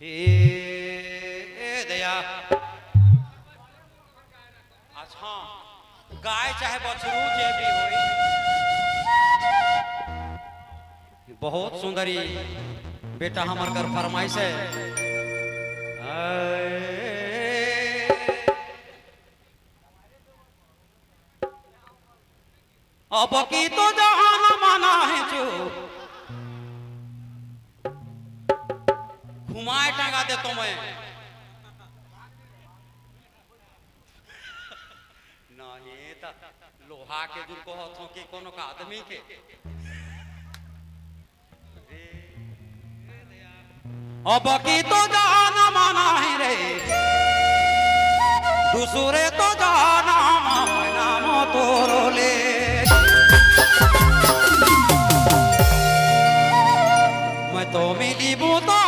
ए दया। अच्छा गाय चाहे बछरू जे भी होई, बहुत सुंदरी बेटा हमर कर फरमाइश है। अब की तो जहान माना है जो घुमाए टंगा दे तो मैं नहीं तो लोहा के दूर को हाथों के कोनो का आदमी के अब की तो जान माना है रे दूसरे तो जाना नाम तोरो ले। मैं तो मिली बूता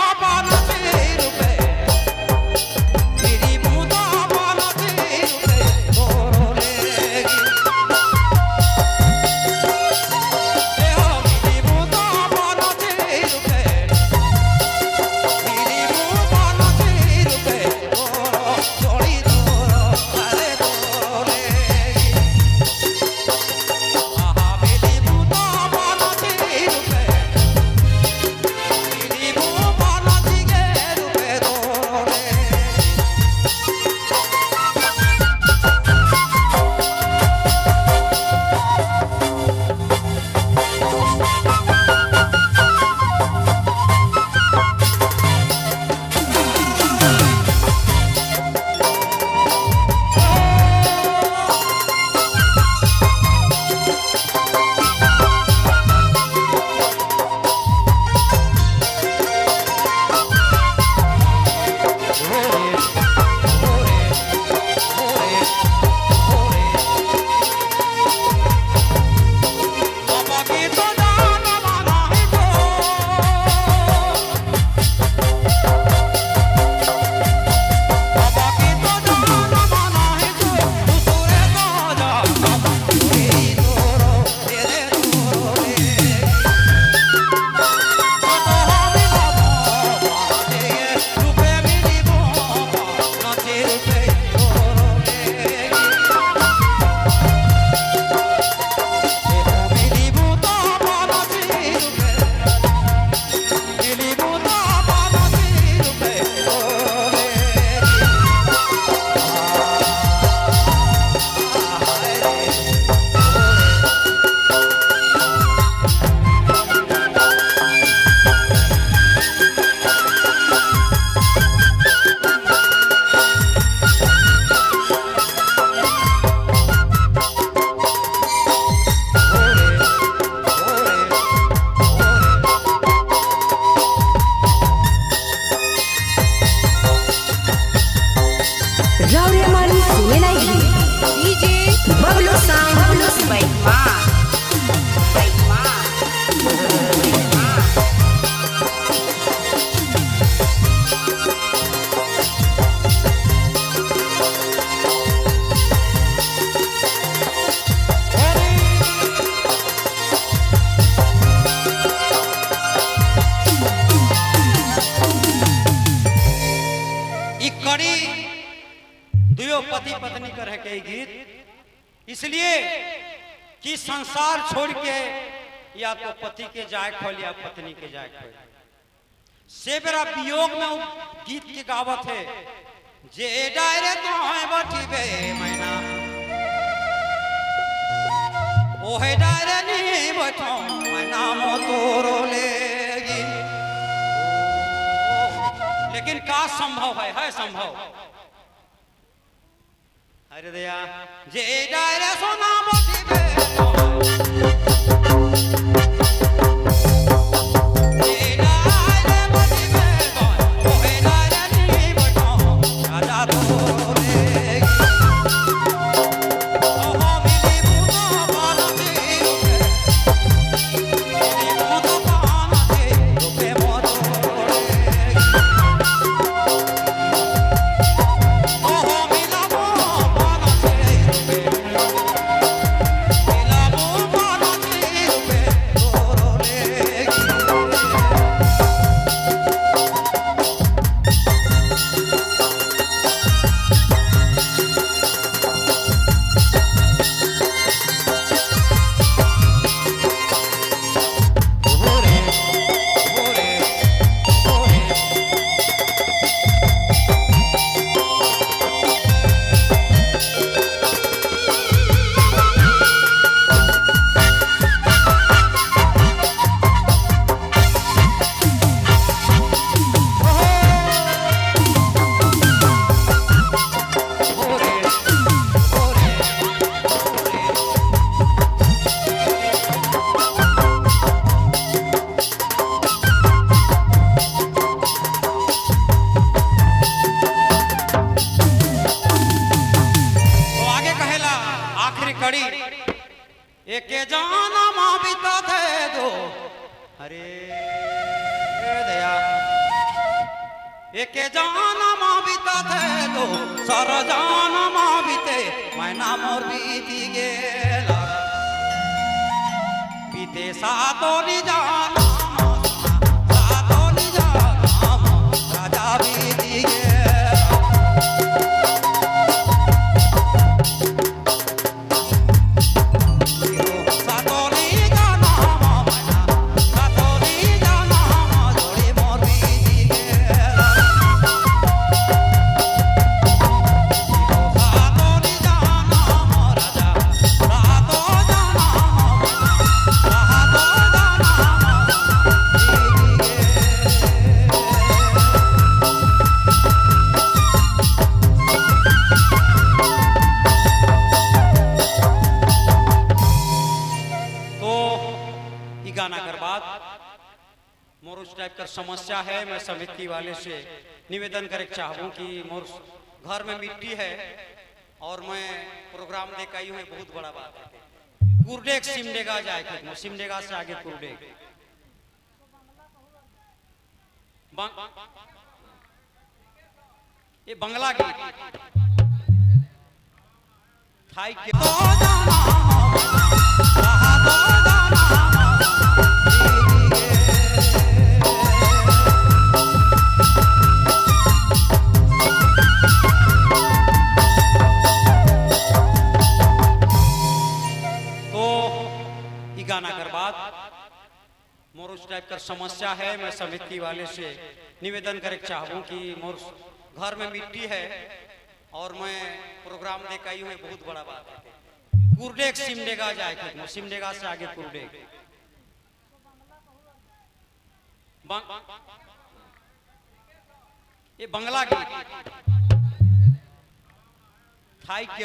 पति पत्नी कर है के गीत इसलिए कि संसार छोड़ के या तो पति के जाए खोल या पत्नी के जाए खोल से बेरा वियोग में गीत के गावत है जे डायरे तो है बैठी बे मैना ओ है डायरे नहीं बैठो मैना मो तोरो लेगी। लेकिन का संभव है संभव। अरे दया जे डायरे सोना मोती बे एक जान बीता थे दो सर जान बीते मैना मोर बीती गेला बीते सातो नि जाना सातो नि जाना राजा बीती गेला सातो नि जाना मैना सातो नि जाना जोड़ी मोर बीती गेला सातो नि जाना राजा सातो जाना सातो जाना तो ये गाना कर बाद मोर उस टाइप का समस्या है। मैं समिति वाले से निवेदन करे चाहूँ कि मोर घर में मिट्टी है और मैं प्रोग्राम देख आई हूँ, बहुत बड़ा बात है। कुरडेग सिमडेगा जाए सिमडेगा से आगे कुरडेग ये बंगला गीत थाई के तो जाना तो ये गाना कर बाद मोर उस टाइप का समस्या है। मैं समिति वाले से निवेदन करे चाहूँ कि मोर घर में मिट्टी है और मैं प्रोग्राम देख आई हूँ, बहुत बड़ा बात है। कुरडेग सिमडेगा जाए सिमडेगा से आगे कुरडेग ये बंगला गीत थाई के